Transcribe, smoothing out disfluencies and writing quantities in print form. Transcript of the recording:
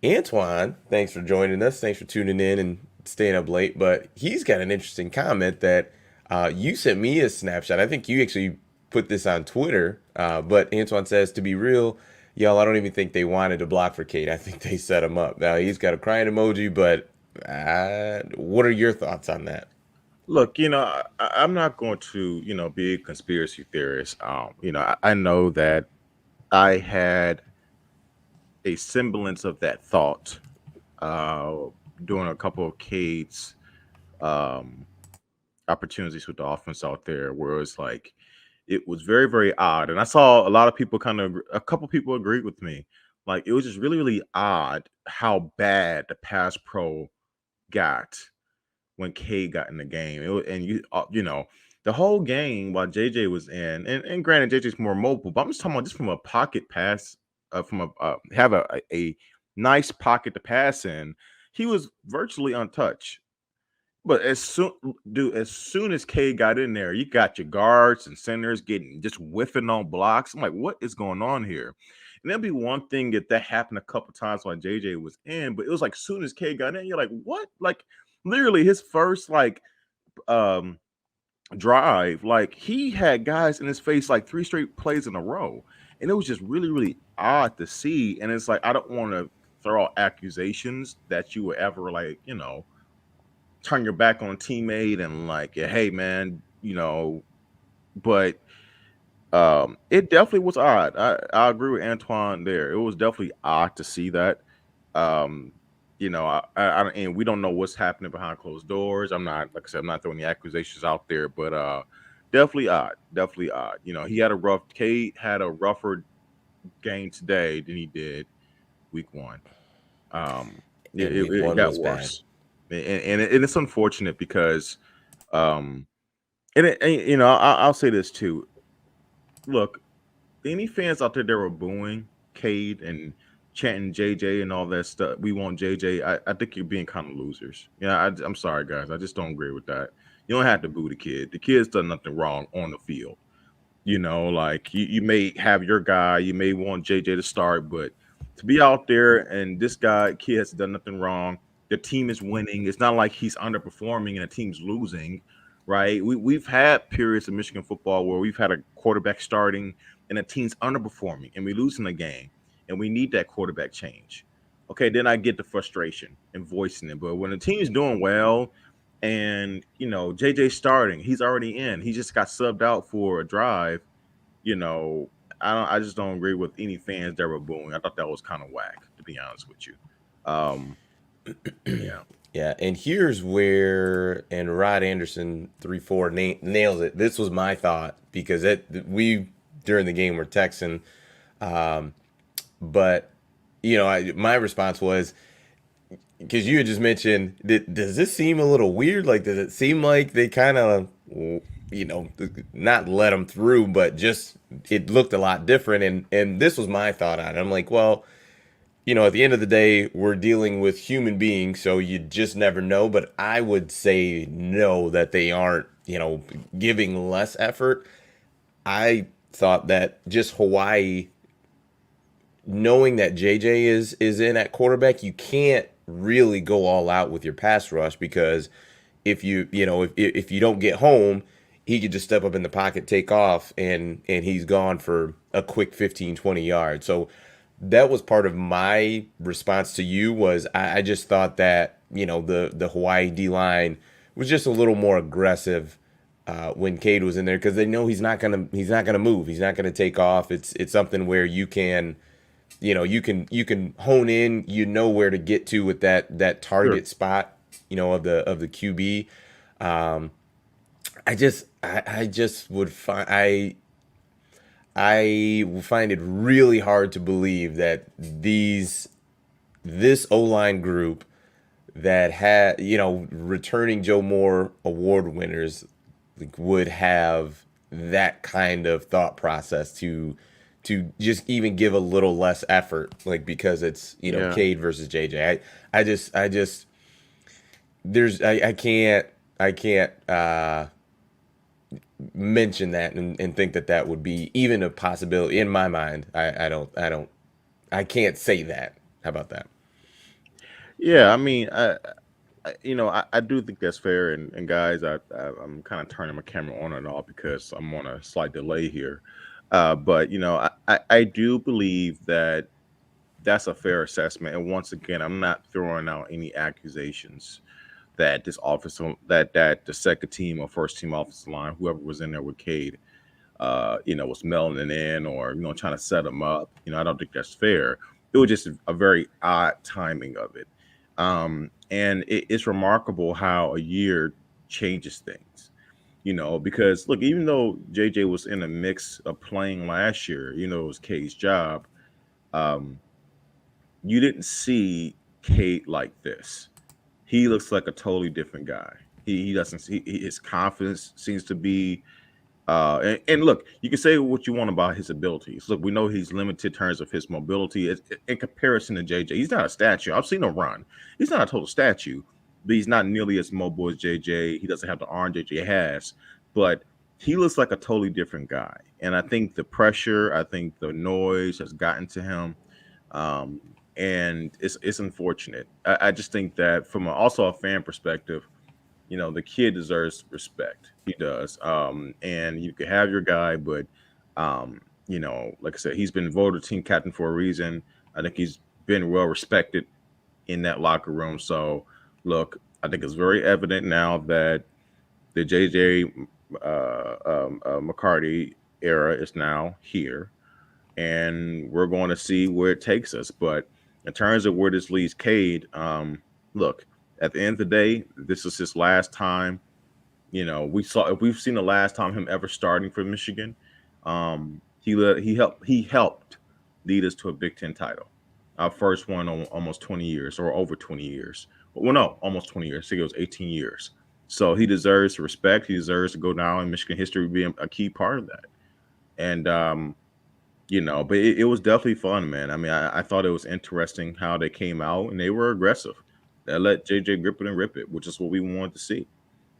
Antoine, thanks for joining us. Thanks for tuning in and staying up late. But he's got an interesting comment that you sent me a snapshot. I think you actually put this on Twitter. But Antoine says, to be real, y'all, I don't even think they wanted to block for Cade. I think they set him up. Now, he's got a crying emoji, but what are your thoughts on that? Look, I'm not going to, be a conspiracy theorist. I know that I had a semblance of that thought uh, during a couple of Cade's um, opportunities with the offense out there, where it's like it was very, very odd. And I saw a lot of people a couple people agreed with me. Like it was just really, really odd how bad the pass pro got when K got in the game. And the whole game while JJ was in, and granted JJ's more mobile, but I'm just talking about just from a pocket pass, from have a nice pocket to pass in. He was virtually untouched. But as soon as K got in there, you got your guards and centers getting just whiffing on blocks. I'm like, what is going on here? And that'd be one thing if that happened a couple times while JJ was in, but it was like soon as K got in, you're like, what? Like literally his first um drive, like he had guys in his face like three straight plays in a row. And it was just really, really odd to see. And it's like I don't want to throw out accusations that you were ever turn your back on a teammate and like, yeah, hey man, but it definitely was odd. I agree with Antoine there. It was definitely odd to see that. Um, and we don't know what's happening behind closed doors. I'm not, like I said, I'm not throwing the accusations out there, but definitely odd. Definitely odd. Kate had a rougher game today than he did week one. Um, it, And it, week it one got was bad. worse, and it's unfortunate because, um, I'll say this too. Look, any fans out there that were booing Cade and chanting JJ and all that stuff, we want JJ. I think you're being kind of losers. Yeah, I'm sorry, guys. I just don't agree with that. You don't have to boo the kid. The kid's done nothing wrong on the field. Like you may have your guy, you may want JJ to start, but to be out there and this kid has done nothing wrong. The team is winning. It's not like he's underperforming and the team's losing, right? We've had periods of Michigan football where we've had a quarterback starting and the team's underperforming and we losing the game, and we need that quarterback change. Okay, then I get the frustration and voicing it, but when the team's doing well and JJ starting, he's already in. He just got subbed out for a drive. You know, I just don't agree with any fans that were booing. I thought that was kind of whack, to be honest with you. Um, yeah, Yeah, and here's where and Rod Anderson 3-4 nails it. This was my thought because we during the game were texting, um, but my response was because you had just mentioned, does this seem a little weird? Like, does it seem like they kind of, you know, not let them through, but just it looked a lot different? And this was my thought on it. I'm like, well, at the end of the day, we're dealing with human beings, so you just never know. But I would say no, that they aren't, giving less effort. I thought that just Hawaii, knowing that JJ is in at quarterback, you can't really go all out with your pass rush because if you don't get home, he could just step up in the pocket, take off, and he's gone for a quick 15, 20 yards. So that was part of my response to you was I just thought that the Hawaii D line was just a little more aggressive when Cade was in there because they know he's not gonna move, he's not gonna take off. It's something where you can hone in, where to get to with that sure. target spot, of the QB. Um, I just would find it really hard to believe that this O line group that had returning Joe Moore award winners like, would have that kind of thought process to just even give a little less effort, like because it's Yeah, Cade versus JJ. I just I can't mention that and think that would be even a possibility in my mind. I can't say that. How about that? Yeah, I mean, I do think that's fair. And guys, I'm kind of turning my camera on and off because I'm on a slight delay here. But I do believe that that's a fair assessment. And once again, I'm not throwing out any accusations that this offensive that the second team or first team offensive line, whoever was in there with Cade, was mailing it in or trying to set him up. I don't think that's fair. It was just a very odd timing of it, and it's remarkable how a year changes things. Because look, even though JJ was in a mix of playing last year, it was Cade's job. Um, you didn't see Cade like this. He looks like a totally different guy. He doesn't. His confidence seems to be and look, you can say what you want about his abilities. Look, we know he's limited in terms of his mobility in comparison to JJ. He's not a statue. I've seen him run. He's not a total statue, but he's not nearly as mobile as JJ. He doesn't have the arm JJ has, but he looks like a totally different guy. And I think the pressure, I think the noise has gotten to him. Um, and it's unfortunate. I just think that from also a fan perspective, the kid deserves respect. He does. And you can have your guy, but like I said, he's been voted team captain for a reason. I think he's been well respected in that locker room. So look, I think it's very evident now that the JJ McCarty era is now here, and we're going to see where it takes us. But in terms of where this leads Cade, look, at the end of the day, this is his last time. We've seen the last time him ever starting for Michigan. He helped lead us to a Big Ten title, our first one on almost 20 years or over 20 years. Well, no, almost 20 years. I think it was 18 years. So he deserves respect. He deserves to go down in Michigan history, being a key part of that. And but it was definitely fun, man. I mean, I thought it was interesting how they came out and they were aggressive. They let JJ grip it and rip it, which is what we wanted to see.